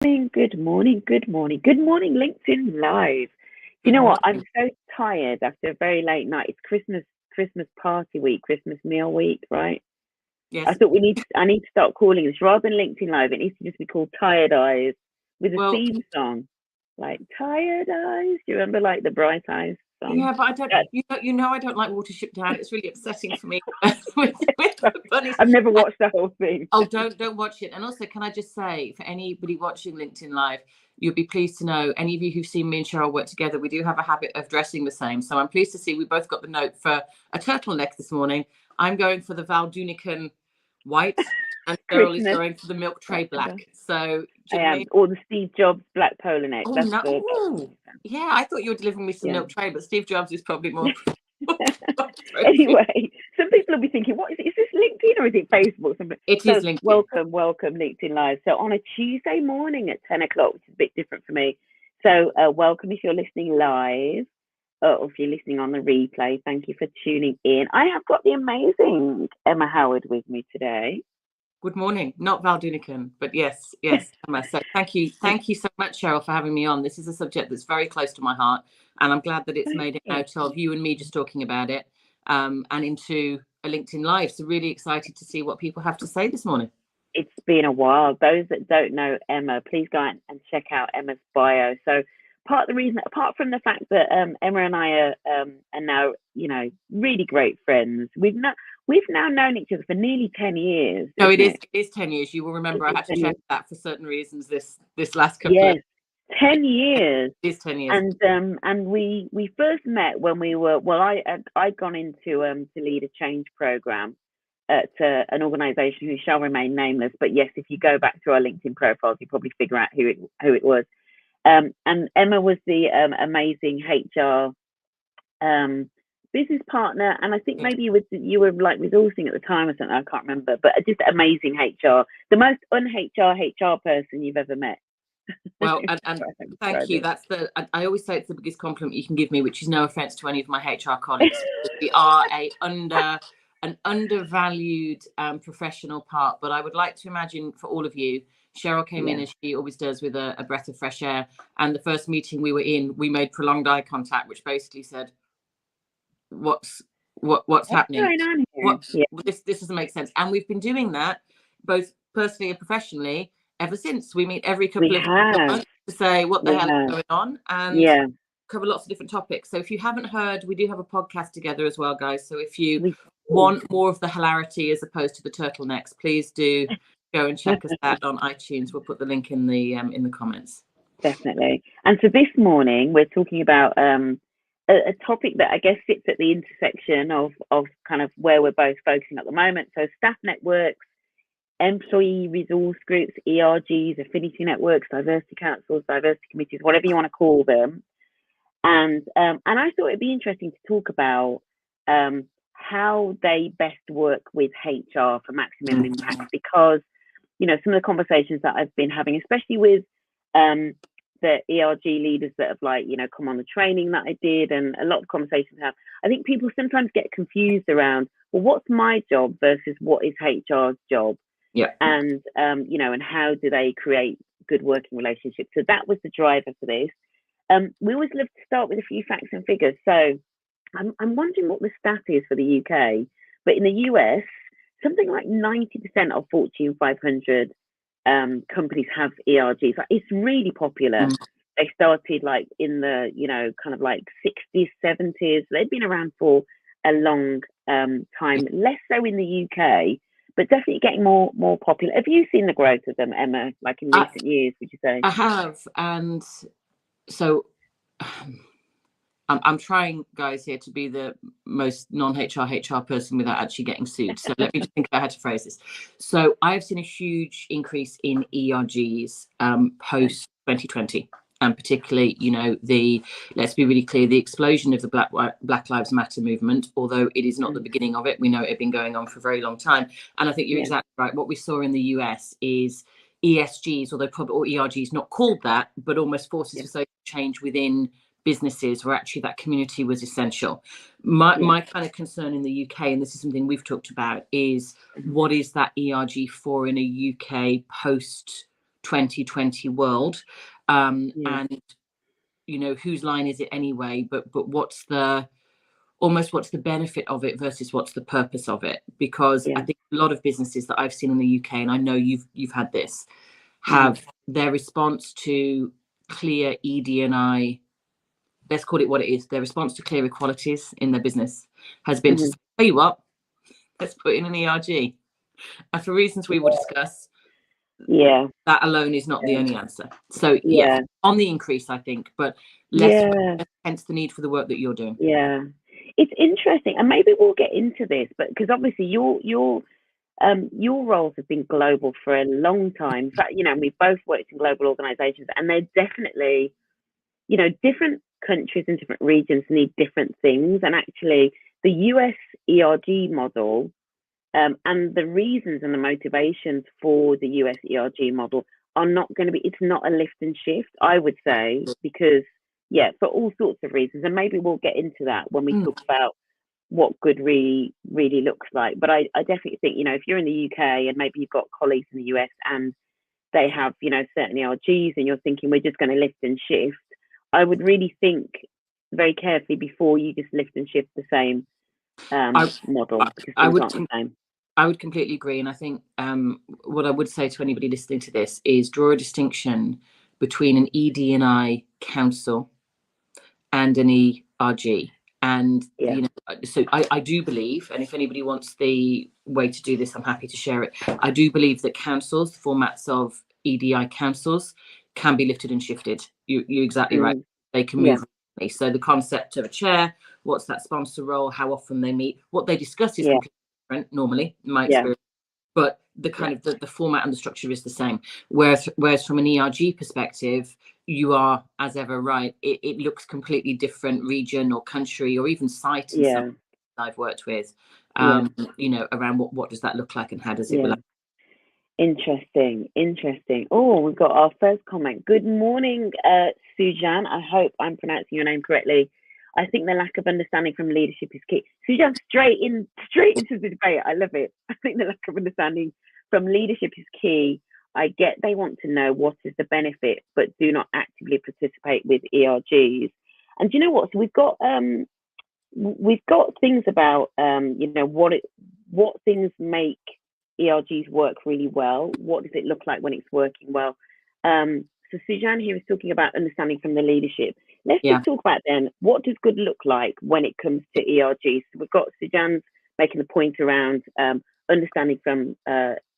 Good morning, good morning, good morning, LinkedIn Live. You Good know what? I'm morning. so tired after a very late night. It's Christmas party week, Christmas meal week, right? I Yes. thought I need to start calling this rather than LinkedIn Live. It needs to just be called Tired Eyes with a Well, theme song, like Tired Eyes. Do you remember like the Bright Eyes song? yeah, but I don't. That's, I don't like Watership Down. It's really upsetting for me with the bunnies. I've never watched the whole thing. Oh, don't watch it. And also, can I just say, for anybody watching LinkedIn Live, you'll be pleased to know, any of you who've seen me and Cheryl work together, we do have a habit of dressing the same. So I'm pleased to see we both got the note for a turtleneck this morning. I'm going for the Val Dunican white, and Cheryl is Christmas. going for the milk tray black. So, I do you know what I am. mean? Or the Steve Jobs black polo neck. Oh That's no! the Ooh. Yeah, I thought you were delivering me some yeah. milk tray, but Steve Jobs is probably more appropriate. Anyway, some people will be thinking, what is it? Is this LinkedIn or is it Facebook? Something. It is So LinkedIn. welcome LinkedIn Live. So on a Tuesday morning at 10 o'clock, which is a bit different for me. So welcome if you're listening live or if you're listening on the replay. Thank you for tuning in. I have got the amazing Emma Howard with me today. Good morning. Not Val Dunican, but yes, Emma. So thank you so much, Cheryl, for having me on. This is a subject that's very close to my heart, and I'm glad that it's made it out of you and me just talking about it, and into a LinkedIn Live. So really excited to see what people have to say this morning. It's been a while. Those that don't know Emma, please go out and check out Emma's bio. So part of the reason, apart from the fact that Emma and I are now, really great friends. We've now known each other for nearly 10 years. No, Isn't it is 10 years. You will remember I had to check that for certain reasons this last couple of. Yes, 10 years. It is 10 years. And we first met when we were I'd gone into to lead a change program at an organisation who shall remain nameless. But yes, if you go back to our LinkedIn profiles, you probably figure out who it was. And Emma was the amazing HR business partner, and I think maybe you were like resourcing at the time or something. I can't remember, but just amazing HR, the most HR person you've ever met. Well, and thank you. That's I always say it's the biggest compliment you can give me, which is no offense to any of my HR colleagues. We are an undervalued professional part, but I would like to imagine for all of you, Cheryl came in as she always does with a breath of fresh air. And the first meeting we were in, we made prolonged eye contact, which basically said, what's happening? Going on here? This doesn't make sense. And we've been doing that both personally and professionally ever since. We meet every couple of months to say what the hell is going on and cover lots of different topics. So if you haven't heard, we do have a podcast together as well, guys. So if you want more of the hilarity as opposed to the turtlenecks, please do go and check us out on iTunes. We'll put the link in the comments. Definitely. And so this morning we're talking about a topic that I guess sits at the intersection of kind of where we're both focusing at the moment. So staff networks, employee resource groups, ERGs, affinity networks, diversity councils, diversity committees, whatever you want to call them. And I thought it'd be interesting to talk about how they best work with HR for maximum impact, because some of the conversations that I've been having, especially with the ERG leaders that have come on the training that I did, and a lot of conversations have, I think people sometimes get confused around, well, what's my job versus what is HR's job? Yeah. And and how do they create good working relationships? So that was the driver for this. We always love to start with a few facts and figures. So I'm wondering what the stat is for the UK, but in the US, something like 90% of Fortune 500 companies have ERGs. It's really popular. They started in the kind of 60s, 70s. They've been around for a long time. Less so in the UK, but definitely getting more popular. Have you seen the growth of them, Emma? In recent years, would you say? I have, and so I'm trying, guys, here to be the most non-HR person without actually getting sued. So let me just think about how to phrase this. So I've seen a huge increase in ERGs post 2020. And particularly, let's be really clear, the explosion of the Black Lives Matter movement, although it is not the beginning of it, we know it had been going on for a very long time. And I think you're exactly right. What we saw in the US is ESGs, or ERGs, not called that, but almost forces for social change within businesses, where actually that community was essential. My kind of concern in the UK, and this is something we've talked about, is what is that ERG for in a UK post 2020 world. And whose line is it anyway? But what's the benefit of it versus what's the purpose of it? Because I think a lot of businesses that I've seen in the UK, and I know you've had this, have their response to clear ED&I, let's call it what it is, their response to clear equalities in their business has been to say, tell you what, let's put in an ERG. And for reasons we will discuss, that alone is not the only answer. So on the increase, I think, but hence the need for the work that you're doing. Yeah, it's interesting, and maybe we'll get into this, but because obviously your roles have been global for a long time. In fact, we've both worked in global organizations, and they're definitely, different countries and different regions need different things. And actually, the US ERG model, and the reasons and the motivations for the US ERG model are not going to be, it's not a lift and shift, I would say, because, for all sorts of reasons. And maybe we'll get into that when we talk about what good really looks like. But I definitely think, if you're in the UK and maybe you've got colleagues in the US and they have, certain ERGs and you're thinking we're just going to lift and shift, I would really think very carefully before you just lift and shift the same model. I would completely agree. And I think what I would say to anybody listening to this is draw a distinction between an ED&I council and an ERG. And, so I do believe, and if anybody wants the way to do this, I'm happy to share it. I do believe that councils, formats of EDI councils, can be lifted and shifted. You're exactly right. They can move. So the concept of a chair, what's that sponsor role, how often they meet, what they discuss is completely different normally, in my experience. But the kind of the format and the structure is the same. Whereas from an ERG perspective, you are, as ever, right. It looks completely different region or country or even site in some I've worked with, around what does that look like and how does it relate? Interesting. Oh, we've got our first comment. Good morning, Sujan. I hope I'm pronouncing your name correctly. I think the lack of understanding from leadership is key. Sujan, straight into the debate. I love it. I think the lack of understanding from leadership is key. I get they want to know what is the benefit, but do not actively participate with ERGs. And do you know what? So we've got things about what things make ERGs work really well. What does it look like when it's working well? So Sujan here is talking about understanding from the leadership. Let's just talk about then, what does good look like when it comes to ERGs? So we've got Sujan's making the point around understanding from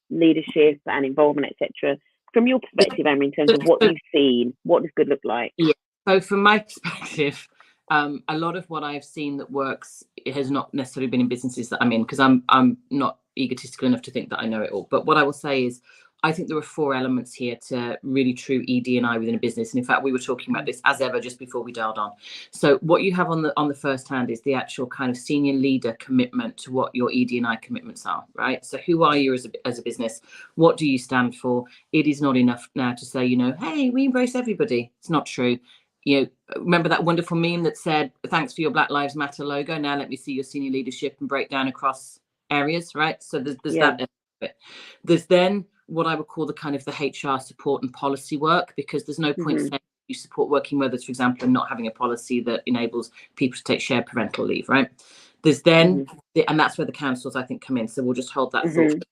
leadership and involvement, etc. From your perspective, Emma, in terms of what you've seen, what does good look like? Yeah. So from my perspective, a lot of what I've seen that works, it has not necessarily been in businesses that I'm in, because I'm not egotistical enough to think that I know it all. But what I will say is, I think there are 4 elements here to really true ED&I within a business. And in fact, we were talking about this as ever just before we dialed on. So what you have on the first hand is the actual kind of senior leader commitment to what your ED&I commitments are, right? So who are you as a business? What do you stand for? It is not enough now to say, hey, we embrace everybody. It's not true. Remember that wonderful meme that said, thanks for your Black Lives Matter logo. Now let me see your senior leadership and break down across areas, right? So there's that bit. There's then what I would call the kind of the HR support and policy work, because there's no point saying you support working mothers, for example, and not having a policy that enables people to take shared parental leave, right? There's then, and that's where the councils, I think, come in. So we'll just hold that thought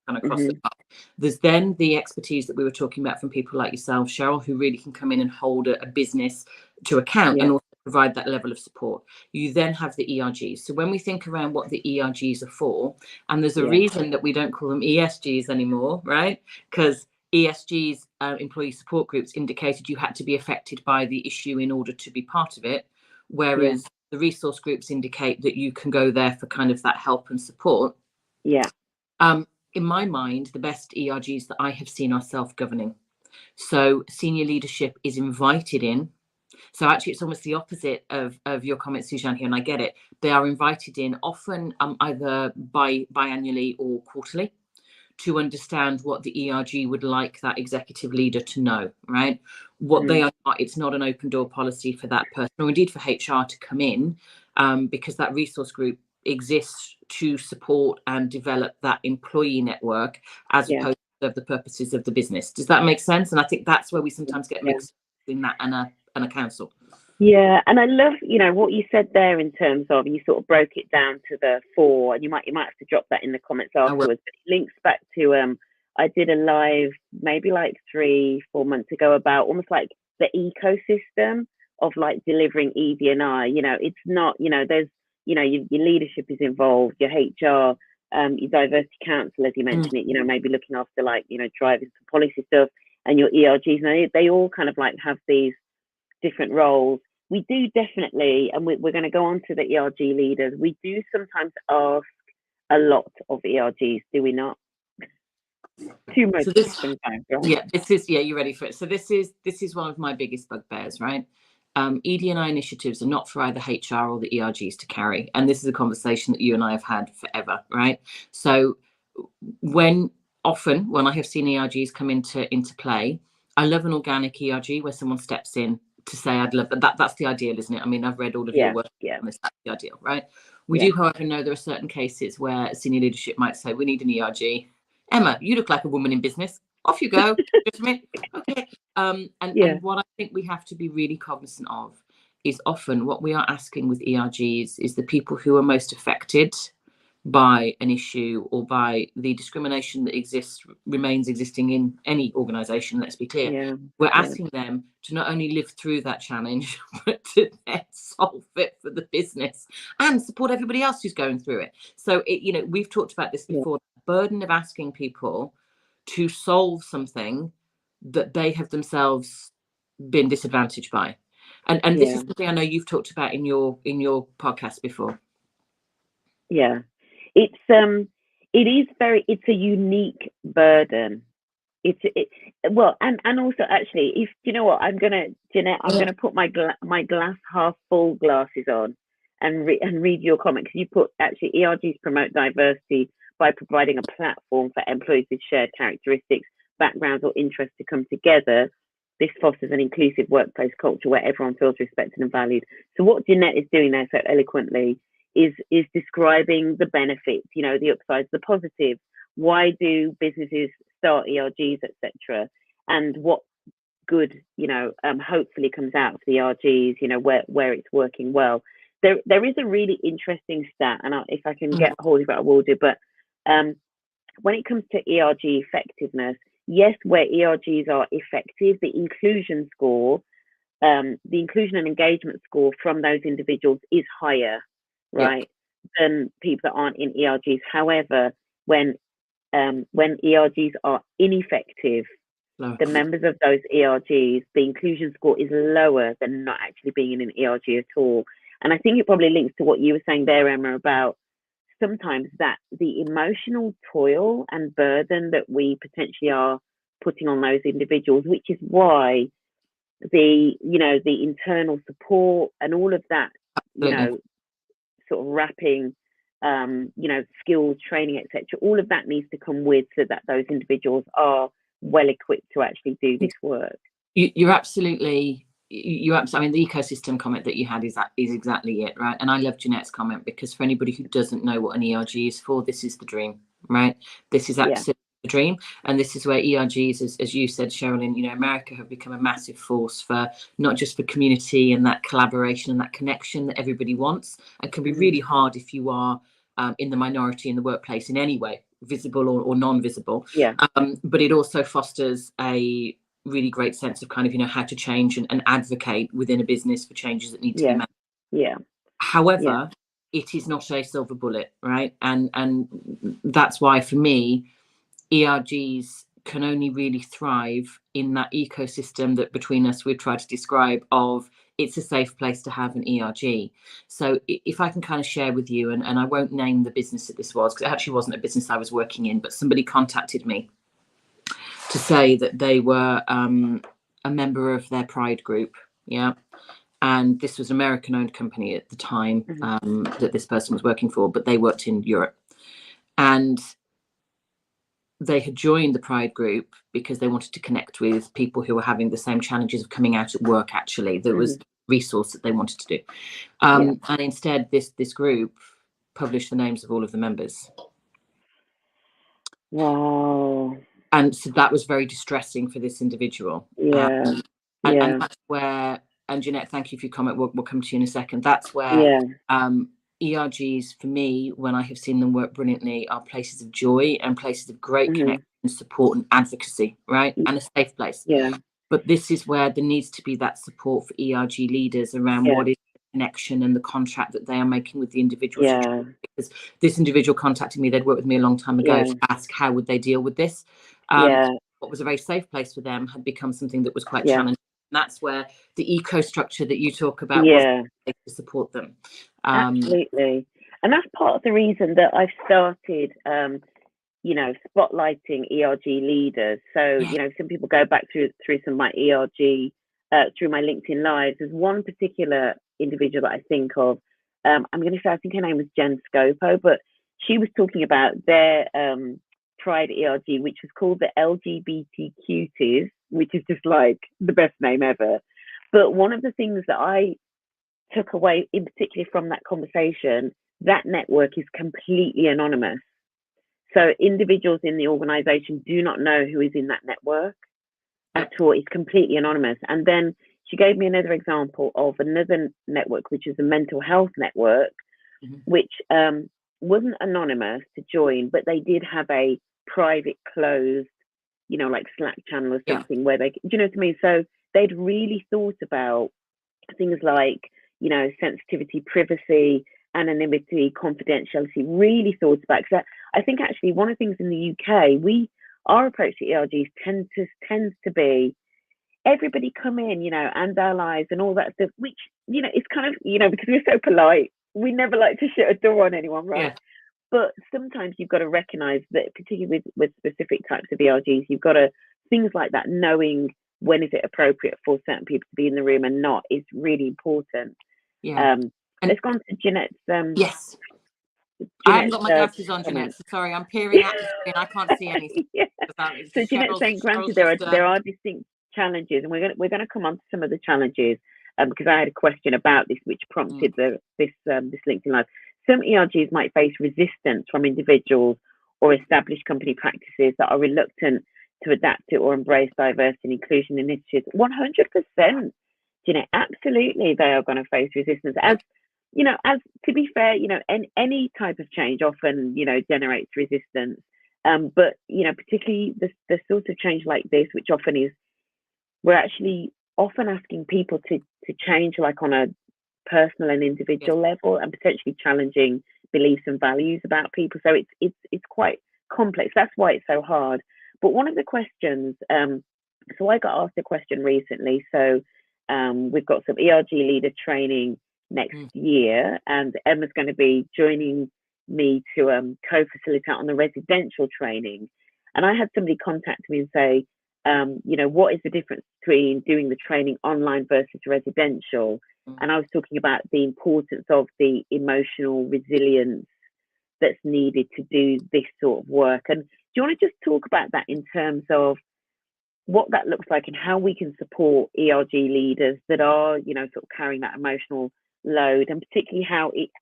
kind of cross the path. There's then the expertise that we were talking about from people like yourself, Cheryl, who really can come in and hold a business to account and also provide that level of support. You then have the ERGs. So when we think around what the ERGs are for, and there's a reason that we don't call them ESGs anymore, right? Because ESGs, employee support groups, indicated you had to be affected by the issue in order to be part of it, whereas the resource groups indicate that you can go there for kind of that help and support. In my mind, the best ERGs that I have seen are self-governing. So senior leadership is invited in. So actually, it's almost the opposite of your comment, Sujan, here, and I get it. They are invited in often either biannually or quarterly to understand what the ERG would like that executive leader to know, right? What they are not, it's not an open door policy for that person, or indeed for HR to come in, because that resource group exists to support and develop that employee network, as opposed to serve the purposes of the business. Does that make sense? And I think that's where we sometimes get mixed in that and a council. Yeah, and I love, what you said there in terms of, you sort of broke it down to the 4, and you might have to drop that in the comments afterwards. But it links back to I did a live maybe like 3-4 months ago about almost like the ecosystem of like delivering ED&I. It's not, there's, your leadership is involved, your HR, your diversity council, as you mentioned it, maybe looking after like, driving some policy stuff, and your ERGs. They all kind of like have these different roles. We do definitely, and we're going to go on to the ERG leaders, we do sometimes ask a lot of ERGs, do we not? Too much sometimes, right? Yeah, you're ready for it. So this is one of my biggest bugbears, right? ED&I initiatives are not for either HR or the ERGs to carry. And this is a conversation that you and I have had forever, right? So when I have seen ERGs come into play, I love an organic ERG where someone steps in to say, I'd love that. That's the ideal, isn't it? I mean, I've read all of your work on this. That's the ideal, right? We do, however, know there are certain cases where senior leadership might say, we need an ERG. Emma, you look like a woman in business. Off you go. Just a minute. Okay. And what I think we have to be really cognizant of is often what we are asking with ERGs is the people who are most affected by an issue or by the discrimination that remains existing in any organisation, let's be clear. We're asking them to not only live through that challenge, but to then solve it for the business and support everybody else who's going through it. So, we've talked about this before, the burden of asking people to solve something that they have themselves been disadvantaged by. And this is something I know you've talked about in your podcast before. Yeah. It's a unique burden. And also actually, if you know what, Jeanette, I'm gonna put my glass half full glasses on and read your comment, because you put actually ERGs promote diversity by providing a platform for employees with shared characteristics, backgrounds, or interests to come together. This fosters an inclusive workplace culture where everyone feels respected and valued. So what Jeanette is doing there so eloquently is describing the benefits, the upsides, the positives. Why do businesses start ERGs, etc., and what good, hopefully comes out of the ERGs, where it's working well. There is a really interesting stat, and if I can get hold of it, I will do. But when it comes to ERG effectiveness, yes, where ERGs are effective, the inclusion score, the inclusion and engagement score from those individuals is higher, right, than people that aren't in ERGs. However, when ERGs are ineffective, the members of those ERGs, the inclusion score is lower than not actually being in an ERG at all. And I think it probably links to what you were saying there, Emma, about sometimes that the emotional toil and burden that we potentially are putting on those individuals, which is why the internal support and all of that, sort of wrapping, skills, training, etc. All of that needs to come with, so that those individuals are well equipped to actually do this work. You're absolutely. I mean, the ecosystem comment that you had is exactly it, right? And I love Jeanette's comment, because for anybody who doesn't know what an ERG is for, this is the dream, right? This is absolutely the dream. And this is where ERGs, as you said, Sherilyn, America have become a massive force for not just for community and that collaboration and that connection that everybody wants, and can be really hard if you are in the minority in the workplace in any way, visible or non-visible. But it also fosters a really great sense of kind of, how to change and advocate within a business for changes that need to be made. However, it is not a silver bullet, right? And that's why, for me, ERGs can only really thrive in that ecosystem that between us we've tried to describe of it's a safe place to have an ERG. So if I can kind of share with you, and I won't name the business that this was, because it actually wasn't a business I was working in, but somebody contacted me to say that they were a member of their Pride group, and this was an American-owned company at the time that this person was working for, but they worked in Europe, and they had joined the Pride group because they wanted to connect with people who were having the same challenges of coming out at work. Actually, there was a resource that they wanted to do, and instead this group published the names of all of the members. Wow. And so that was very distressing for this individual. Yeah. And that's where, and Jeanette, thank you for your comment. We'll come to you in a second. That's where ERGs, for me, when I have seen them work brilliantly, are places of joy and places of great connection, support and advocacy, right? And a safe place. But this is where there needs to be that support for ERG leaders around what is the connection and the contract that they are making with the individual. Because this individual contacted me, they'd worked with me a long time ago to ask how would they deal with this. What was a very safe place for them had become something that was quite challenging. And that's where the eco structure that you talk about was to support them. Absolutely. And that's part of the reason that I've started, spotlighting ERG leaders. So, some people go back through some of my ERG, through my LinkedIn lives. There's one particular individual that I think of. I'm going to say, I think her name was Jen Scopo, but she was talking about their Pride ERG, which was called the LGBTQTs, which is just like the best name ever. But one of the things that I took away in particular from that conversation, that network is completely anonymous. So individuals in the organization do not know who is in that network at all. It's completely anonymous. And then she gave me another example of another network, which is a mental health network, which wasn't anonymous to join, but they did have a private closed, like Slack channel or something where they, do you know what I mean? So they'd really thought about things like, sensitivity, privacy, anonymity, confidentiality, really thought about, because I think actually one of the things in the UK, our approach to ERGs tends to be everybody come in, and our lives and all that stuff, which, it's kind of, because we're so polite, we never like to shut a door on anyone, right? But sometimes you've got to recognize that, particularly with specific types of ERGs, you've got to, things like that, knowing when is it appropriate for certain people to be in the room and not, is really important. Let's go on to Jeanette's. Yes. I haven't got my glasses on, Jeanette. So sorry, I'm peering at the screen. I can't see anything. So Jeanette's saying, granted, there are distinct challenges, and we're going to come on to some of the challenges, because I had a question about this, which prompted this LinkedIn Live. Some ERGs might face resistance from individuals or established company practices that are reluctant to adapt to or embrace diversity and inclusion initiatives. 100%, Jeanette, absolutely, they are going to face resistance. As to be fair, any type of change often, generates resistance. But particularly the sort of change like this, which often is, we're actually often asking people to change, like on a personal and individual level, and potentially challenging beliefs and values about people. So it's quite complex. That's why it's so hard. But one of the questions, so I got asked a question recently. So we've got some ERG leader training next year, and Emma's going to be joining me to co-facilitate on the residential training. And I had somebody contact me and say, what is the difference between doing the training online versus residential? And I was talking about the importance of the emotional resilience that's needed to do this sort of work. And do you want to just talk about that in terms of what that looks like and how we can support ERG leaders that are, sort of carrying that emotional load, and particularly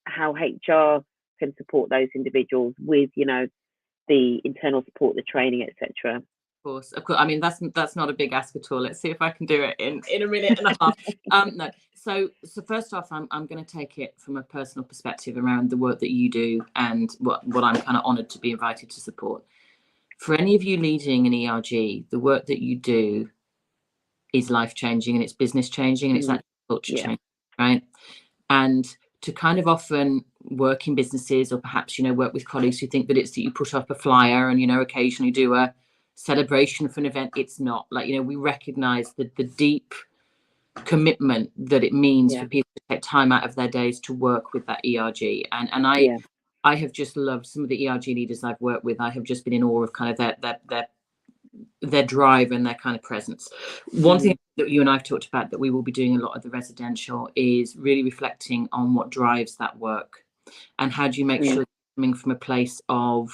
how HR can support those individuals with, the internal support, the training, etc. Of course. I mean, that's not a big ask at all. Let's see if I can do it in a minute and a half. No. So first off, I'm going to take it from a personal perspective around the work that you do and what I'm kind of honoured to be invited to support. For any of you leading an ERG, the work that you do is life changing, and it's business changing, and it's actually culture changing, right? And to kind of often work in businesses, or perhaps work with colleagues who think that it's that you put up a flyer and occasionally do a celebration for an event. It's not. Like, we recognize the deep commitment that it means for people to take time out of their days to work with that ERG. And I have just loved some of the ERG leaders I've worked with. I have just been in awe of kind of their drive and their kind of presence. One thing that you and I've talked about that we will be doing a lot of the residential is really reflecting on what drives that work, and how do you make sure you're coming from a place of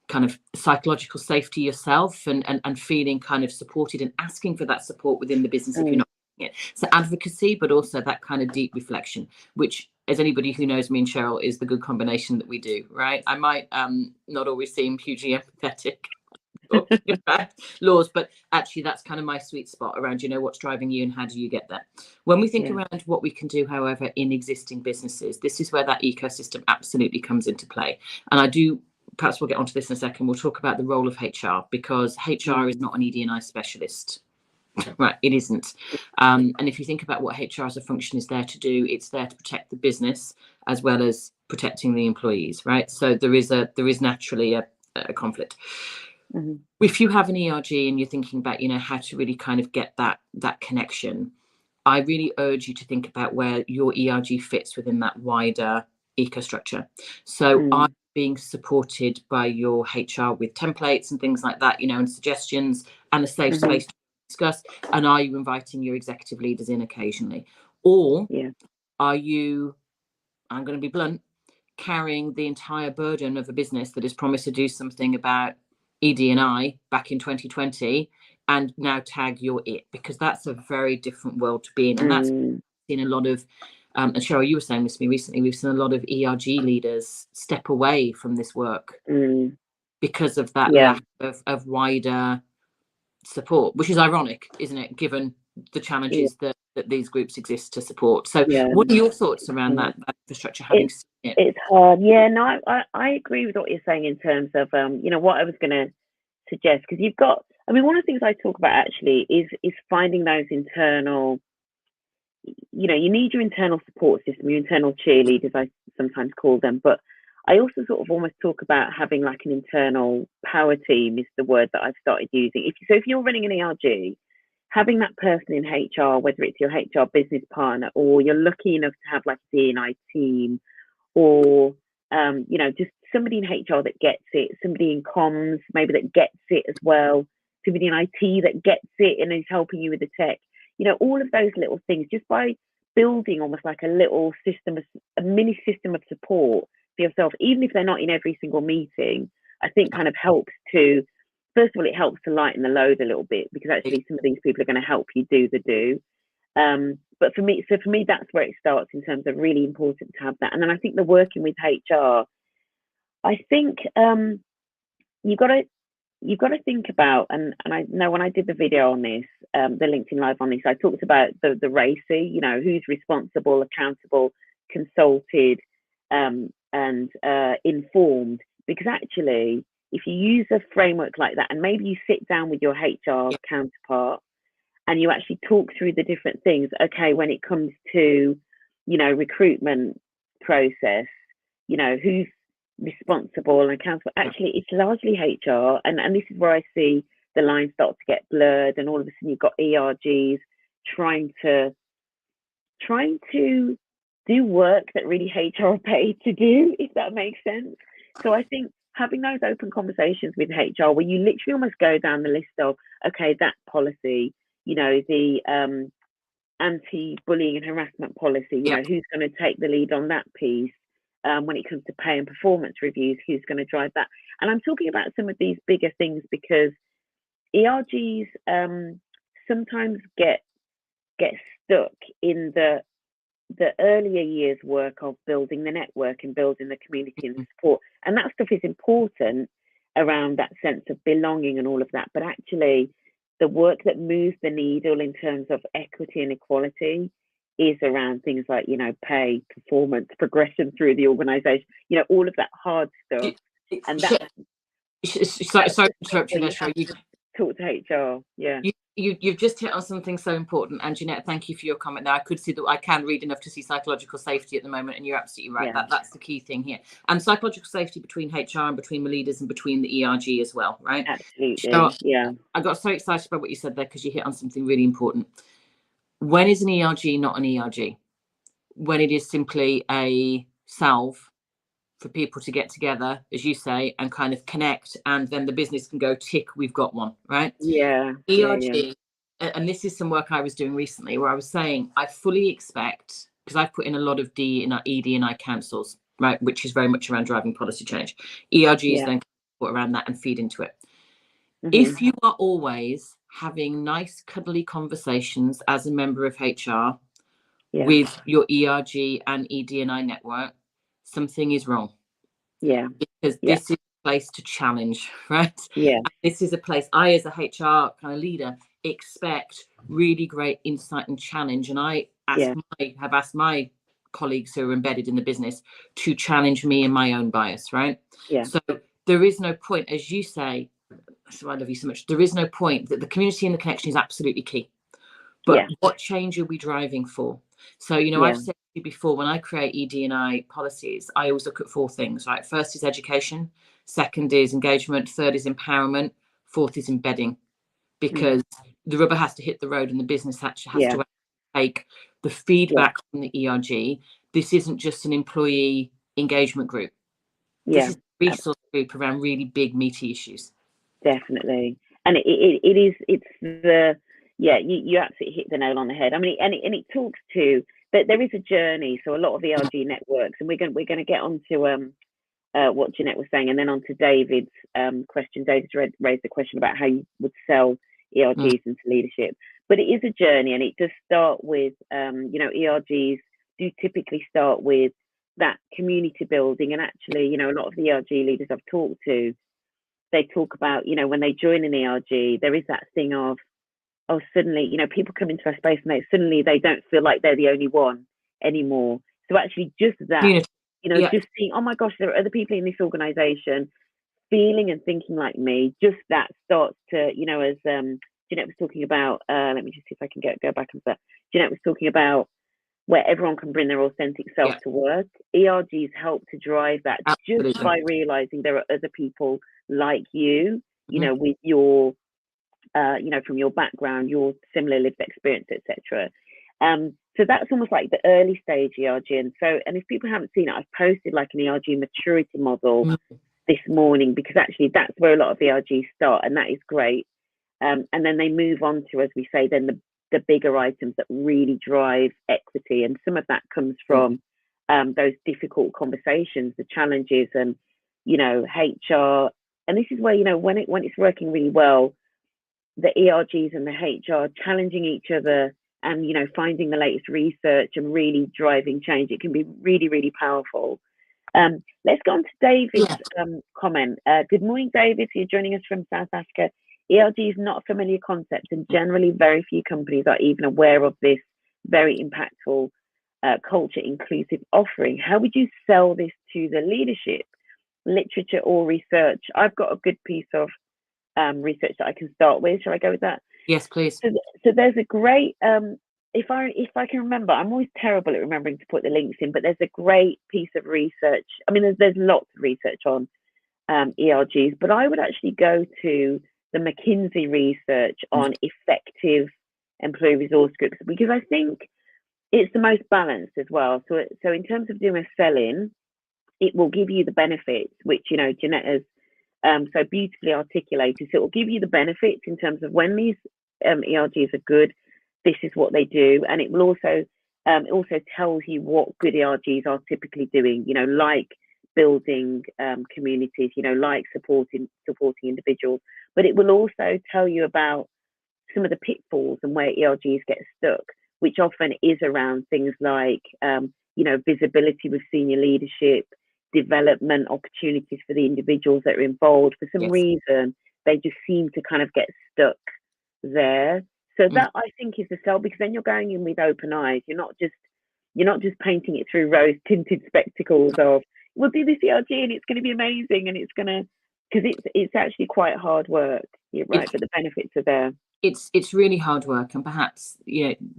kind of psychological safety yourself, and feeling kind of supported and asking for that support within the business if you're not getting it. So advocacy, but also that kind of deep reflection, which, as anybody who knows me and Cheryl, is the good combination that we do, right? I might not always seem hugely empathetic, talking about laws, but actually that's kind of my sweet spot around, what's driving you and how do you get there. When we think around what we can do, however, in existing businesses, this is where that ecosystem absolutely comes into play. And perhaps we'll get onto this in a second. We'll talk about the role of HR, because HR is not an ED&I specialist. Right, it isn't. And if you think about what HR as a function is there to do, it's there to protect the business as well as protecting the employees, right? So there is naturally a conflict. If you have an ERG and you're thinking about, how to really kind of get that connection, I really urge you to think about where your ERG fits within that wider ecostructure. So I'm being supported by your HR with templates and things like that, and suggestions and a safe space to discuss. And are you inviting your executive leaders in occasionally? Or are you, I'm going to be blunt, carrying the entire burden of a business that has promised to do something about ED&I back in 2020 and now tag your it? Because that's a very different world to be in. And that's in a lot of, and Cheryl, you were saying this to me recently, we've seen a lot of ERG leaders step away from this work because of that lack of wider support, which is ironic, isn't it, given the challenges that these groups exist to support. So what are your thoughts around that infrastructure, having seen it? It's hard. No, I agree with what you're saying in terms of what I was going to suggest, because you've got, one of the things I talk about actually is finding those internal, you need your internal support system, your internal cheerleaders, I sometimes call them, but I also sort of almost talk about having like an internal power team is the word that I've started using. If you're running an ERG, having that person in HR, whether it's your HR business partner or you're lucky enough to have like a D&I team, or just somebody in HR that gets it, somebody in comms maybe that gets it as well, somebody in IT that gets it and is helping you with the tech, all of those little things, just by building almost like a little system, a mini system of support for yourself, even if they're not in every single meeting, I think kind of helps to, first of all, it helps to lighten the load a little bit, because actually some of these people are going to help you do the do. But for me, that's where it starts in terms of really important to have that. And then I think the working with HR, I think you've got to think about, and I know when I did the video on this, the LinkedIn Live on this, I talked about the RACI, who's responsible, accountable, consulted, and informed. Because actually, if you use a framework like that, and maybe you sit down with your HR counterpart and you actually talk through the different things, okay, when it comes to, recruitment process, who's responsible and accountable, actually it's largely HR, and this is where I see the lines start to get blurred, and all of a sudden you've got ERGs trying to do work that really HR are paid to do, if that makes sense. So I think having those open conversations with HR where you literally almost go down the list of, okay, that policy, the anti-bullying and harassment policy, who's going to take the lead on that piece? When it comes to pay and performance reviews, who's going to drive that? And I'm talking about some of these bigger things because ERGs sometimes get stuck in the earlier years work of building the network and building the community and the support. And that stuff is important around that sense of belonging and all of that. But actually, the work that moves the needle in terms of equity and equality is around things like, pay, performance, progression through the organisation, all of that hard stuff. And that's sorry to interrupt you there, Cheryl. You talk to HR. Yeah. You've just hit on something so important, and Jeanette, thank you for your comment there. I could see that I can read enough to see psychological safety at the moment, and you're absolutely right. That's the key thing here. And psychological safety between HR and between the leaders and between the ERG as well, right? Absolutely. So, yeah. I got so excited about what you said there because you hit on something really important. When is an ERG not an ERG? When it is simply a salve for people to get together, as you say, and kind of connect, and then the business can go tick, we've got one, right? Yeah. ERG, and this is some work I was doing recently where I was saying I fully expect, because I've put in a lot of D in our ED and I councils, right, which is very much around driving policy change. ERGs then put around that and feed into it. If you are always having nice, cuddly conversations as a member of HR with your ERG and ED&I network, something is wrong. Yeah. Because this is place to challenge, right? Yeah. And this is a place I, as a HR kind of leader, expect really great insight and challenge. And I have asked my colleagues who are embedded in the business to challenge me in my own bias, right? Yeah. So there is no point, as you say, so I love you so much. There is no point. That the community and the connection is absolutely key. But what change are we driving for? So, I've said to you before, when I create ED&I policies, I always look at 4 things, right? First is education. Second is engagement. Third is empowerment. Fourth is embedding, because the rubber has to hit the road and the business has to take the feedback from the ERG. This isn't just an employee engagement group. This is a resource group around really big, meaty issues. Definitely. And it's the, you absolutely hit the nail on the head. I mean, and it talks to that there is a journey. So a lot of ERG networks, and we're going to get onto what Jeanette was saying, and then on to David's question. David's raised the question about how you would sell ERGs into leadership. But it is a journey, and it does start with, ERGs do typically start with that community building. And actually, a lot of the ERG leaders I've talked to, they talk about, when they join an ERG, there is that thing of, suddenly, people come into a space and suddenly they don't feel like they're the only one anymore. So actually just that, just seeing, oh my gosh, there are other people in this organization feeling and thinking like me, just that starts to, as Jeanette was talking about, let me just see if I can go back and that. Jeanette was talking about where everyone can bring their authentic self to work. ERGs help to drive that. Absolutely. Just by realizing there are other people like you, with your, from your background, your similar lived experience, etc. So that's almost like the early stage ERG. And if people haven't seen it, I've posted like an ERG maturity model this morning, because actually that's where a lot of ERGs start, and that is great. And then they move on to, as we say, then the bigger items that really drive equity. And some of that comes from those difficult conversations, the challenges, and, HR. And this is where, when it's working really well, the ERGs and the HR challenging each other and, finding the latest research and really driving change. It can be really, really powerful. Let's go on to David's comment. Good morning, David. So you're joining us from South Africa. ERG is not a familiar concept, and generally very few companies are even aware of this very impactful culture inclusive offering. How would you sell this to the leadership, literature or research? I've got a good piece of research that I can start with. Shall I go with that? Yes, please. So there's a great, if I can remember, I'm always terrible at remembering to put the links in, but there's a great piece of research. I mean, there's lots of research on ERGs, but I would actually go to the McKinsey research on effective employee resource groups, because I think it's the most balanced as well. So in terms of doing a sell-in, it will give you the benefits, which, Jeanette has so beautifully articulated. So it will give you the benefits in terms of when these ERGs are good, this is what they do. And it will also, it also tells you what good ERGs are typically doing, like building communities, like supporting individuals. But it will also tell you about some of the pitfalls and where ERGs get stuck, which often is around things like, visibility with senior leadership, development opportunities for the individuals that are involved. For some reason, they just seem to kind of get stuck there. So that, I think, is the sell, because then you're going in with open eyes. You're not just painting it through rose-tinted spectacles of, we'll do this ERG and it's going to be amazing, and it's going to, because it's actually quite hard work. You're right, but the benefits are there. It's really hard work, and perhaps,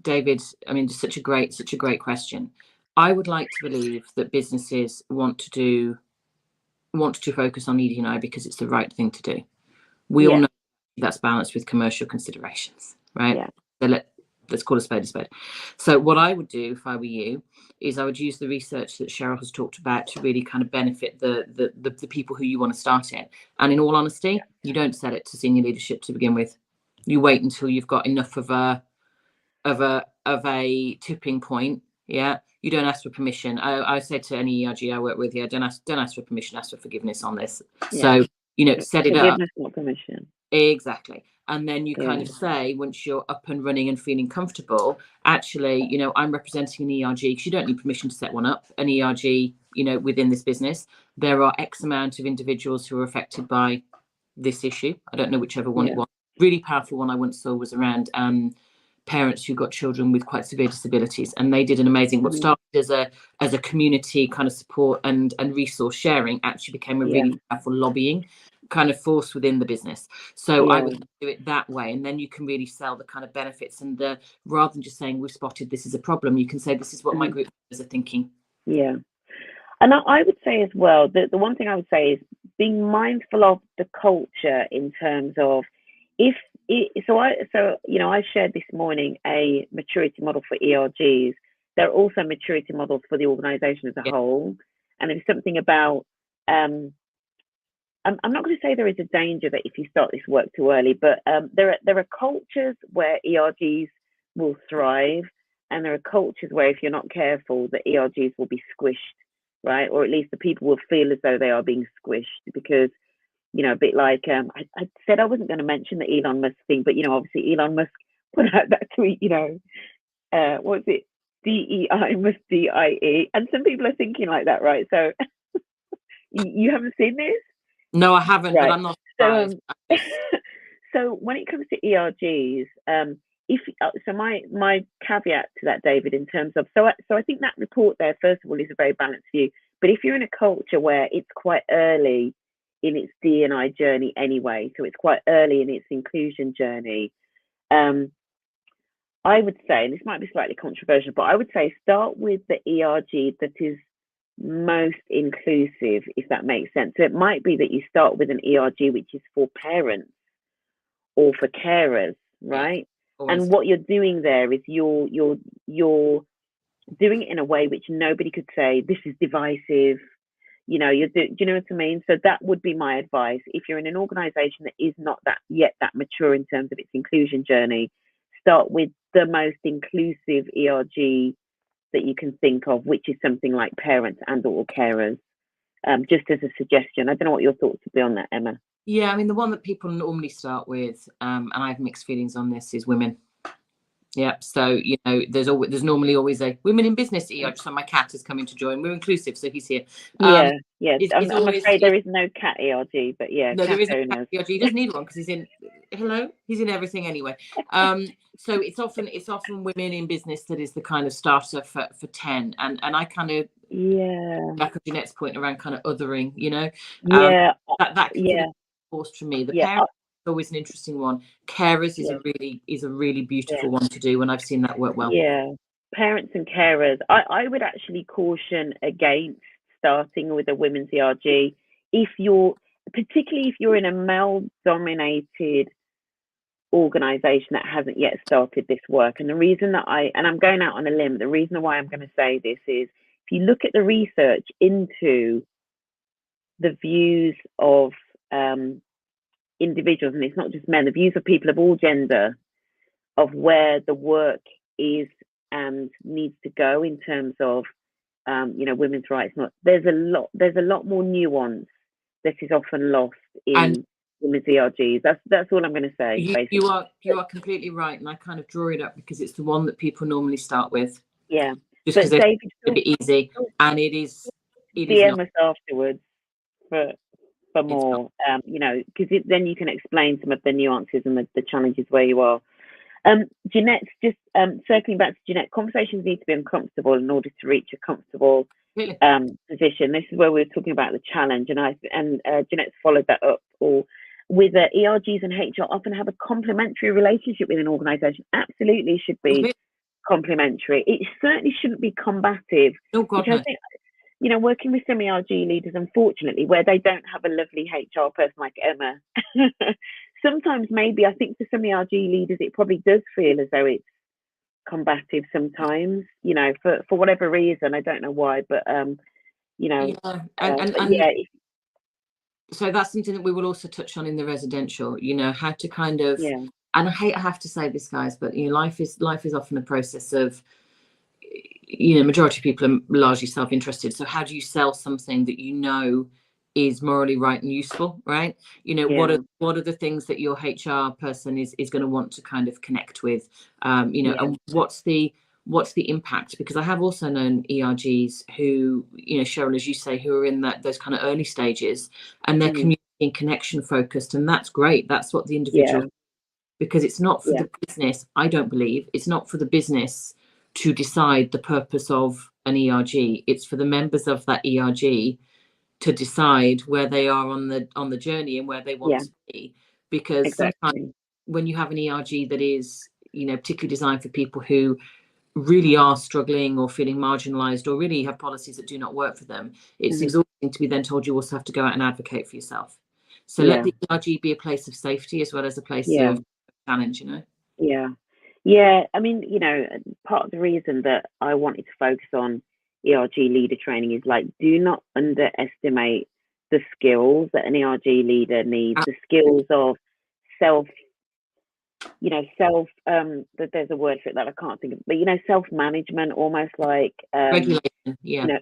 David, I mean, such a great question. I would like to believe that businesses want to focus on ED&I because it's the right thing to do. We all know that's balanced with commercial considerations, right? Yeah. So let's call a spade a spade. So what I would do if I were you is I would use the research that Cheryl has talked about to really kind of benefit the people who you want to start it. And in all honesty, you don't sell it to senior leadership to begin with. You wait until you've got enough of a tipping point. Yeah, you don't ask for permission. I said to any ERG I work with, don't ask for permission, ask for forgiveness on this. Yeah. So, set it up. Forgiveness, not permission. Exactly. And then you kind of say, once you're up and running and feeling comfortable, actually, you know, I'm representing an ERG, because you don't need permission to set one up, an ERG, you know, within this business. There are X amount of individuals who are affected by this issue. I don't know whichever one it was. Really powerful one I once saw was around parents who got children with quite severe disabilities, and they did an amazing, what started as a community kind of support and resource sharing actually became a really powerful lobbying kind of force within the business. So I would do it that way, and then you can really sell the kind of benefits, and rather than just saying we've spotted this is a problem, you can say this is what my group members are thinking. And I would say as well that the one thing I would say is being mindful of the culture in terms of I shared this morning a maturity model for ERGs. There are also maturity models for the organisation as a whole, and there's something about I'm not going to say there is a danger that if you start this work too early, but there are cultures where ERGs will thrive, and there are cultures where if you're not careful, the ERGs will be squished, right? Or at least the people will feel as though they are being squished, because, you know, a bit like I said I wasn't going to mention the Elon Musk thing, but, you know, obviously Elon Musk put out that tweet, you know, what was it? DEI must DIE. And some people are thinking like that, right? So you haven't seen this? No, I haven't, right. But I'm not surprised. So when it comes to ERGs, my caveat to that, David, in terms of, so I think that report there, first of all, is a very balanced view. But if you're in a culture where it's quite early in its D&I journey anyway, so it's quite early in its inclusion journey, I would say, and this might be slightly controversial, but I would say start with the ERG that is most inclusive, if that makes sense. So it might be that you start with an ERG which is for parents or for carers, right? And what you're doing there is you're doing it in a way which nobody could say this is divisive. You know, do you know what I mean? So that would be my advice. If you're in an organisation that is not that mature in terms of its inclusion journey, start with the most inclusive ERG that you can think of, which is something like parents and or carers, just as a suggestion. I don't know what your thoughts would be on that, Emma. Yeah, I mean, the one that people normally start with, and I have mixed feelings on this, is women. Yeah, so, you know, there's normally always a women in business ERG. So my cat is coming to join. We're inclusive, so he's here. I'm afraid there is no cat ERG, but yeah, no, there is no cat ERG. He doesn't need one because he's in everything anyway. So it's often women in business that is the kind of starter for 10, and I kind of back of Jeanette's point around kind of othering, you know, that can be forced from me. The parents is always an interesting one. Carers is a really beautiful one to do, and I've seen that work well. Yeah, parents and carers. I would actually caution against starting with a women's ERG particularly if you're in a male-dominated organisation that hasn't yet started this work. And the reason that I'm going out on a limb, the reason why I'm going to say this is, if you look at the research into the views of individuals, and it's not just men, the views of people of all gender, of where the work is and needs to go in terms of women's rights. There's a lot more nuance that is often lost in women's ERGs. That's all I'm going to say. You are completely right, and I kind of draw it up because it's the one that people normally start with. Yeah, just because it's a bit easy, and it is. DM us afterwards for more, because then you can explain some of the nuances and the challenges where you are. Jeanette's just circling back to Jeanette, conversations need to be uncomfortable in order to reach a comfortable position. This is where we were talking about the challenge, and Jeanette's followed that up. Or with ERGs and HR often have a complementary relationship with an organisation. Absolutely should be complementary. It certainly shouldn't be combative. Oh God, which I think, you know, working with some ERG leaders, unfortunately, where they don't have a lovely HR person like Emma, sometimes maybe I think for some ERG leaders, it probably does feel as though it's combative sometimes, you know, for whatever reason. I don't know why, but, so that's something that we will also touch on in the residential, you know, how to kind of, and I have to say this, guys, but, you know, life is often a process of, you know, majority of people are largely self-interested. So how do you sell something that you know is morally right and useful, right? You know, Yeah. what are the things that your HR person is going to want to kind of connect with, you know, Yeah. and what's the impact? Because I have also known ERGs who, you know, Cheryl, as you say, who are in those kind of early stages, and they're community and connection focused, and that's great. That's what the individual, because it's not for the business. I don't believe it's not for the business to decide the purpose of an ERG. It's for the members of that ERG to decide where they are on the journey and where they want to be. Because sometimes when you have an ERG that is, you know, particularly designed for people who really are struggling or feeling marginalized or really have policies that do not work for them, it's exhausting to be then told you also have to go out and advocate for yourself. So let the ERG be a place of safety as well as a place of challenge, you know. Yeah, I mean, you know, part of the reason that I wanted to focus on ERG leader training is, like, do not underestimate the skills that an ERG leader needs, the skills of self, you know, there's a word for it that I can't think of, but, you know, self-management, almost like, Regulation, you know,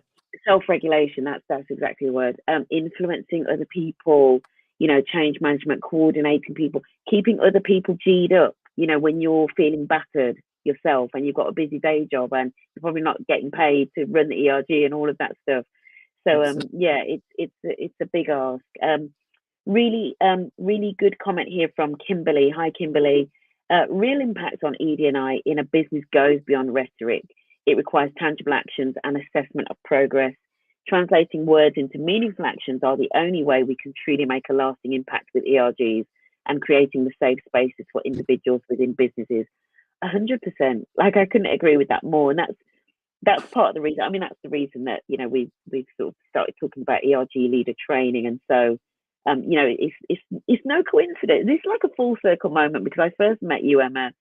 self-regulation, that's exactly the word. Influencing other people, you know, change management, coordinating people, keeping other people G'd up, you know, when you're feeling battered yourself and you've got a busy day job and you're probably not getting paid to run the ERG and all of that stuff. So yeah, it's a big ask. Really good comment here from Kimberly. Hi, Kimberly. Real impact on ED&I in a business goes beyond rhetoric. It requires tangible actions and assessment of progress. Translating words into meaningful actions are the only way we can truly make a lasting impact with ERGs and creating the safe spaces for individuals within businesses. 100%. Like, I couldn't agree with that more. And that's part of the reason. I mean, that's the reason that, you know, we've sort of started talking about ERG leader training. And so, you know, it's no coincidence. It's like a full circle moment, because I first met you, Emma,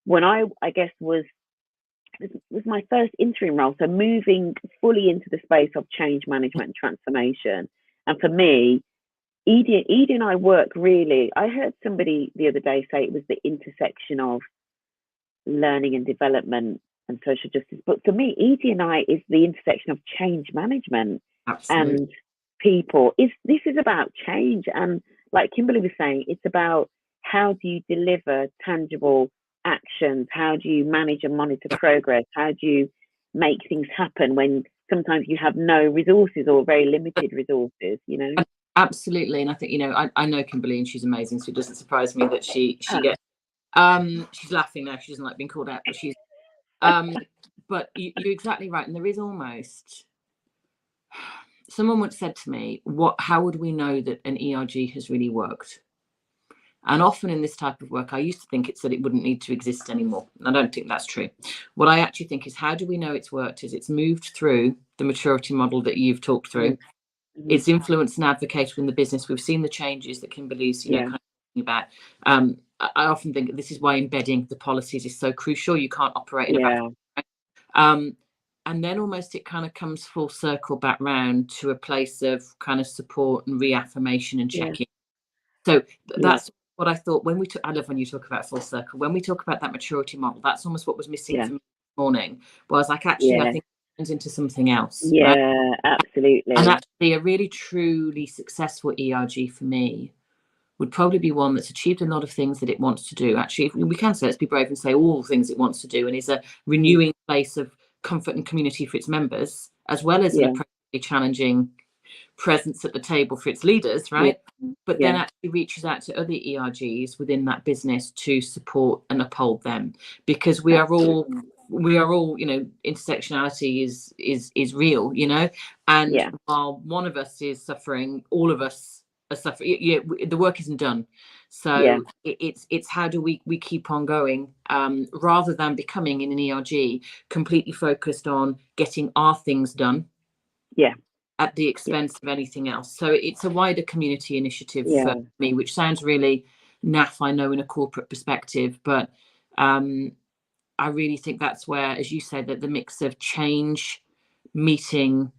when I guess was my first interim role. So moving fully into the space of change management and transformation. And for me, ED and I work really, I heard somebody the other day say it was the intersection of learning and development and social justice. But for me, ED&I is the intersection of change management and people. This is about change. And like Kimberly was saying, it's about how do you deliver tangible actions? How do you manage and monitor progress? How do you make things happen when sometimes you have no resources or very limited resources, you know? Absolutely. And I think, you know, I know Kimberly and she's amazing, so it doesn't surprise me that she gets she's laughing now, she doesn't like being called out, but she's but you're exactly right. And there is almost, someone once said to me, how would we know that an ERG has really worked? And often in this type of work, I used to think it's that it wouldn't need to exist anymore. And I don't think that's true. What I actually think is, how do we know it's worked? Is it's moved through the maturity model that you've talked through. It's influenced and advocated in the business. We've seen the changes that Kimberly's, you know, kind of talking about. I often think this is why embedding the policies is so crucial. You can't operate in a vacuum. Right? And then almost it kind of comes full circle back round to a place of kind of support and reaffirmation and checking. So that's what I thought when I love when you talk about full circle. When we talk about that maturity model, that's almost what was missing for me this morning. But I was like, actually, I think it turns into something else. Right? Absolutely. And actually, a really truly successful ERG for me would probably be one that's achieved a lot of things that it wants to do. Actually, we can say, let's be brave and say all the things it wants to do, and is a renewing place of comfort and community for its members, as well as an appropriately challenging presence at the table for its leaders, right? But then actually reaches out to other ERGs within that business to support and uphold them, because we are all, you know, intersectionality is real, you know, and while one of us is suffering, all of us are suffering. The work isn't done. So it's how do we keep on going, rather than becoming in an ERG completely focused on getting our things done at the expense of anything else. So it's a wider community initiative for me, which sounds really naff, I know, in a corporate perspective, but I really think that's where, as you said, that the mix of change meeting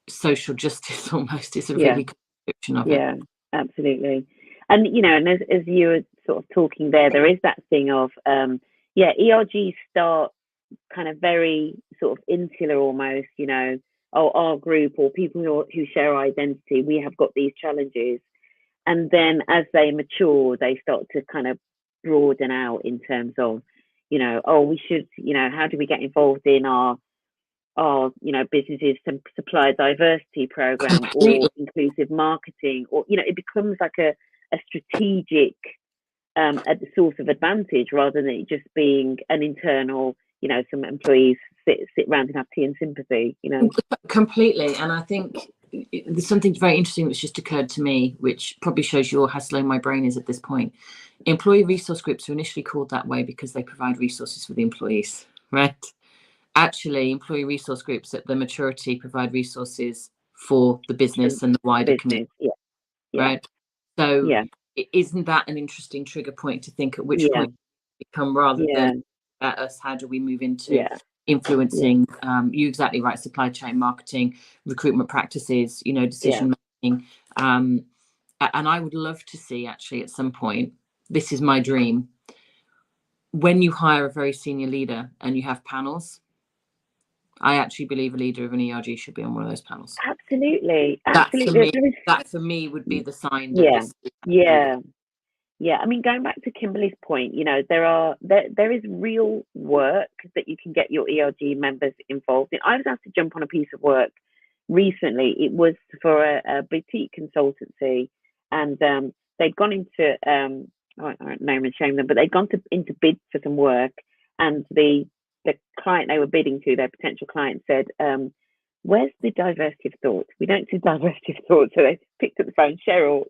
social justice almost is a really good description of it. Yeah, absolutely. And, you know, and as you were sort of talking there is that thing of, ERGs start kind of very sort of insular almost, you know, our group or people who share our identity, we have got these challenges. And then as they mature, they start to kind of broaden out in terms of, we should, how do we get involved in our businesses to supply a diversity program or inclusive marketing, or, it becomes like a strategic source of advantage rather than it just being an internal, some employees sit around and have tea and sympathy, Completely. And I think there's something very interesting that's just occurred to me, which probably shows you how slow my brain is at this point. Employee resource groups were initially called that way because they provide resources for the employees, right? Actually, employee resource groups at the maturity provide resources for the business and the wider community, right? So isn't that an interesting trigger point to think at which point become, rather than at us, how do we move into influencing, you exactly right, supply chain, marketing, recruitment practices, decision making. And I would love to see, actually, at some point, this is my dream, when you hire a very senior leader and you have panels, I actually believe a leader of an ERG should be on one of those panels. Absolutely. That for me would be the sign that Yeah, I mean, going back to Kimberly's point, there is real work that you can get your ERG members involved in. I was asked to jump on a piece of work recently. It was for a boutique consultancy, and they'd gone into I won't name and shame them, but they'd gone into bid for some work, and the client they were bidding to, their potential client, said, "Where's the diversity of thought? We don't do diversity of thought." So they picked up the phone, Cheryl,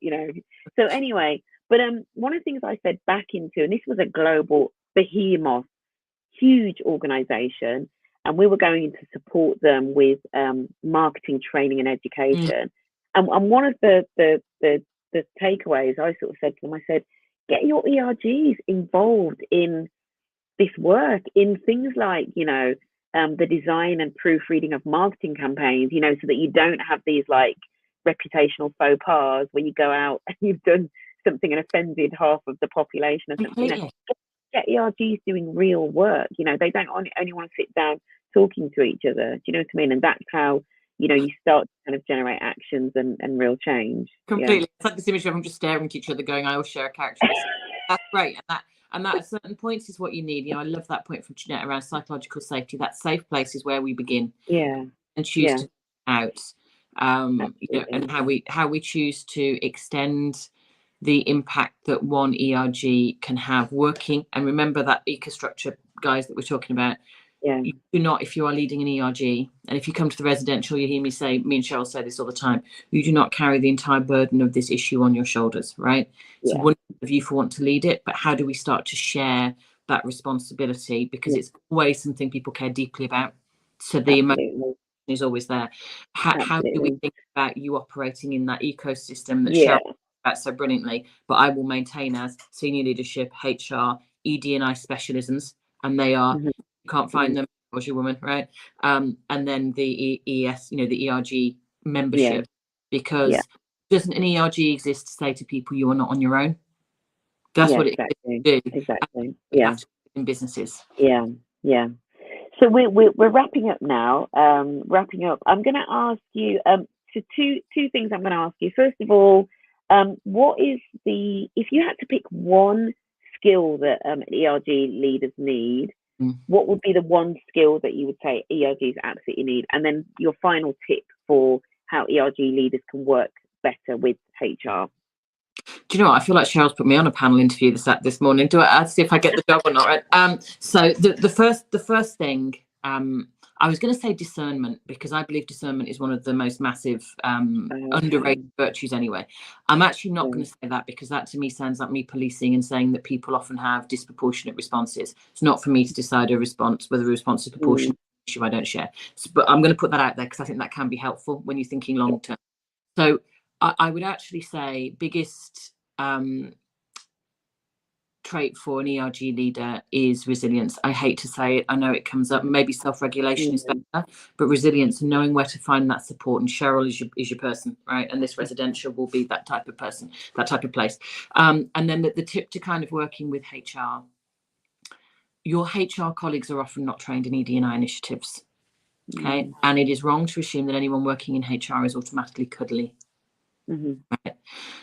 So anyway. But one of the things I fed back into, and this was a global behemoth, huge organization, and we were going to support them with marketing, training, and education. And one of the takeaways I sort of said to them, I said, get your ERGs involved in this work, in things like, the design and proofreading of marketing campaigns, so that you don't have these like reputational faux pas where you go out and you've done something and offended half of the population or something. Get ERGs doing real work. They don't only want to sit down talking to each other. Do you know what I mean? And that's how you start to kind of generate actions and real change. Completely. It's like this image of them just staring at each other, going, "I will share a characteristic." That's great, and that at certain points is what you need. I love that point from Jeanette around psychological safety. That safe place is where we begin. And choose to out. And how we choose to extend the impact that one ERG can have working. And remember that eco-structure, guys, that we're talking about. You do not, if you are leading an ERG, and if you come to the residential, you hear me and Cheryl say this all the time, you do not carry the entire burden of this issue on your shoulders, right? It's one of you for want to lead it, but how do we start to share that responsibility? Because it's always something people care deeply about. So the emotion is always there. How do we think about you operating in that ecosystem that Cheryl about so brilliantly, but I will maintain as senior leadership, HR, ED&I specialisms, and they are, you can't find them, was your woman, right? And then the ES, the ERG membership, because doesn't an ERG exist to say to people you are not on your own? That's what it do. Exactly. In businesses. So we're wrapping up now. I'm going to ask you so two things. I'm going to ask you. First of all, what is if you had to pick one skill that ERG leaders need, what would be the one skill that you would say ERGs absolutely need? And then your final tip for how ERG leaders can work better with HR. Do you know what? I feel like Cheryl's put me on a panel interview this morning. I'll see if I get the job or not, right? So the first thing, I was going to say discernment, because I believe discernment is one of the most massive underrated virtues anyway. I'm actually not going to say that, because that to me sounds like me policing and saying that people often have disproportionate responses. It's not for me to decide whether a response is proportionate. Issue I don't share. But I'm going to put that out there because I think that can be helpful when you're thinking long term. So I would actually say biggest trait for an ERG leader is resilience. I hate to say it. I know it comes up. Maybe self-regulation is better, but resilience, knowing where to find that support. And Cheryl is your person, right? And this residential will be that type of person, that type of place. And then the tip to kind of working with HR. Your HR colleagues are often not trained in ED&I initiatives. Okay. And it is wrong to assume that anyone working in HR is automatically cuddly. Right?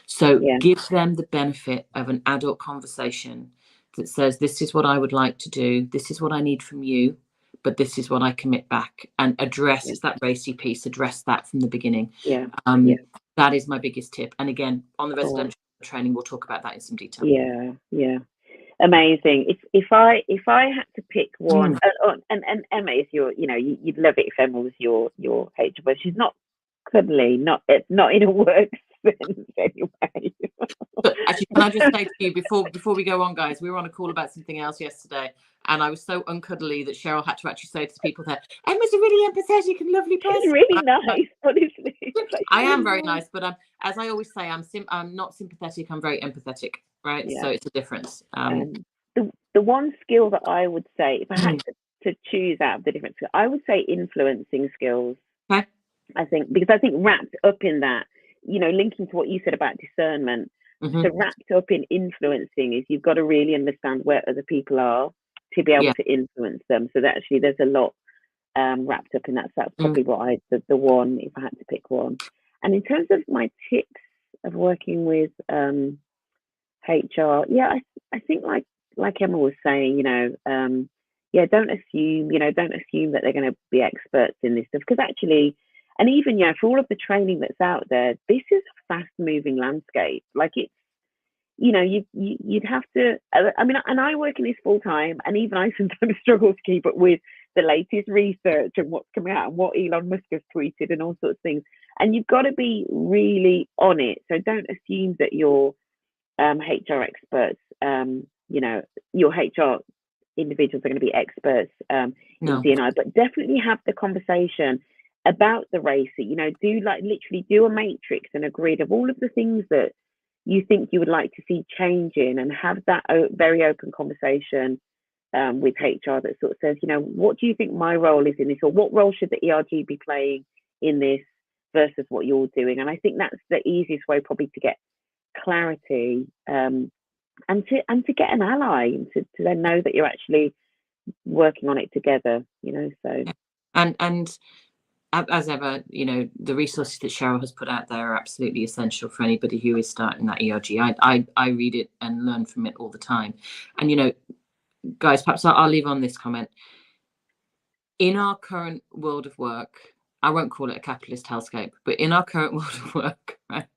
So give them the benefit of an adult conversation that says, this is what I would like to do, this is what I need from you, but this is what I commit back, and address that racy piece, address that from the beginning. That is my biggest tip. And again, on the residential training, we'll talk about that in some detail. Amazing. If I had to pick one, and Emma is you'd love it if Emma was your HR, but she's not cuddly, not in a work sense anyway. But actually, can I just say to you before we go on, guys, we were on a call about something else yesterday, and I was so uncuddly that Cheryl had to actually say to the people there, Emma's a really empathetic and lovely person. She's really nice, honestly. I am very nice, but as I always say, I'm not sympathetic, I'm very empathetic, right? So it's a difference. The one skill that I would say, if I had to choose out of the different skills, I would say influencing skills. Okay. I think wrapped up in that, linking to what you said about discernment, so wrapped up in influencing is you've got to really understand where other people are to be able to influence them. So that actually there's a lot wrapped up in that. So that's probably what the one, if I had to pick one. And in terms of my tips of working with HR, I think like Emma was saying, don't assume that they're going to be experts in this stuff, because actually, and even for all of the training that's out there, this is a fast moving landscape. Like it's, you'd have to, I mean, and I work in this full time, and even I sometimes struggle to keep up with the latest research and what's coming out and what Elon Musk has tweeted and all sorts of things. And you've got to be really on it. So don't assume that your HR experts, your HR individuals are going to be experts in D&I, but definitely have the conversation about the race. Literally do a matrix and a grid of all of the things that you think you would like to see change in, and have that very open conversation with HR that sort of says, what do you think my role is in this, or what role should the ERG be playing in this versus what you're doing? And I think that's the easiest way probably to get clarity and to get an ally, and to then know that you're actually working on it together, so. And as ever, the resources that Cheryl has put out there are absolutely essential for anybody who is starting that ERG. I read it and learn from it all the time. And, guys, perhaps I'll leave on this comment. In our current world of work, I won't call it a capitalist hellscape, but in our current world of work, right,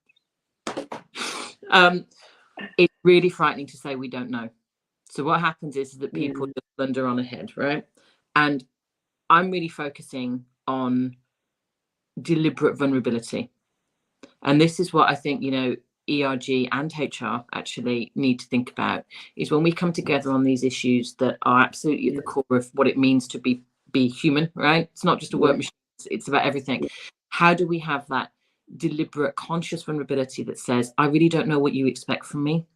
it's really frightening to say we don't know. So what happens is that people just blunder on ahead, right? And I'm really focusing on deliberate vulnerability. And this is what I think, ERG and HR actually need to think about, is when we come together on these issues that are absolutely at the core of what it means to be human, right? It's not just a work machine, it's about everything. How do we have that deliberate, conscious vulnerability that says, I really don't know what you expect from me,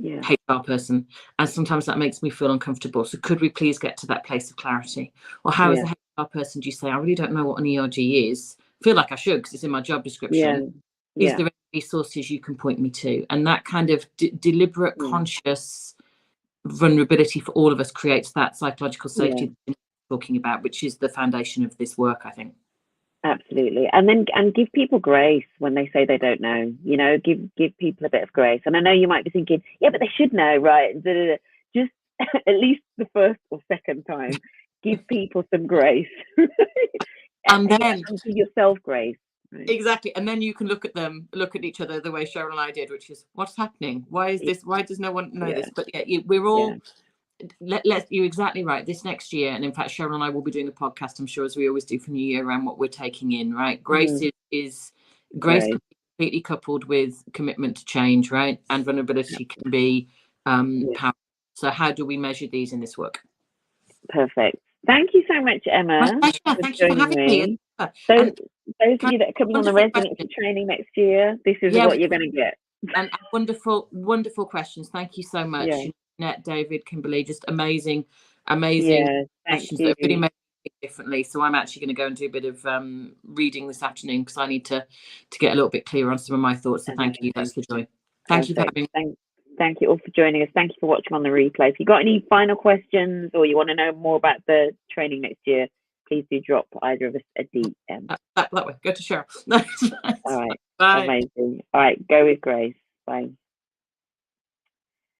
HR person, and sometimes that makes me feel uncomfortable. So could we please get to that place of clarity? Or how, as a HR person, do you say, I really don't know what an ERG is? I feel like I should, because it's in my job description. Is there any resources you can point me to? And that kind of deliberate, conscious vulnerability for all of us creates that psychological safety that we're talking about, which is the foundation of this work, I think. Absolutely. And give people grace when they say they don't know, give people a bit of grace. And I know you might be thinking, but they should know, right? Just at least the first or second time, give people some grace. and then give yourself grace. Right? Exactly. And then you can look at each other the way Cheryl and I did, which is, what's happening? Why is this? Why does no one know this? But we're all, you're exactly right. This next year, and in fact, Cheryl and I will be doing a podcast, I'm sure, as we always do for New Year, around what we're taking in, right? Grace is completely coupled with commitment to change, right? And vulnerability can be powerful. So how do we measure these in this work? Perfect. Thank you so much, Emma. Thank you for having me. So those of you that are coming on the residency training next year, this is what you're going to get. And wonderful, wonderful questions. Thank you so much. Jeanette, David, Kimberly, just amazing questions that really make it differently. So I'm actually going to go and do a bit of reading this afternoon, because I need to get a little bit clearer on some of my thoughts. So thank you. That's the joy. Thank you for having me. Thank you all for joining us. Thank you for watching on the replay. If you've got any final questions, or you want to know more about the training next year, please do drop either of us a DM. That way. Go to Cheryl. No, All right. Bye. Amazing. All right. Go with grace. Bye.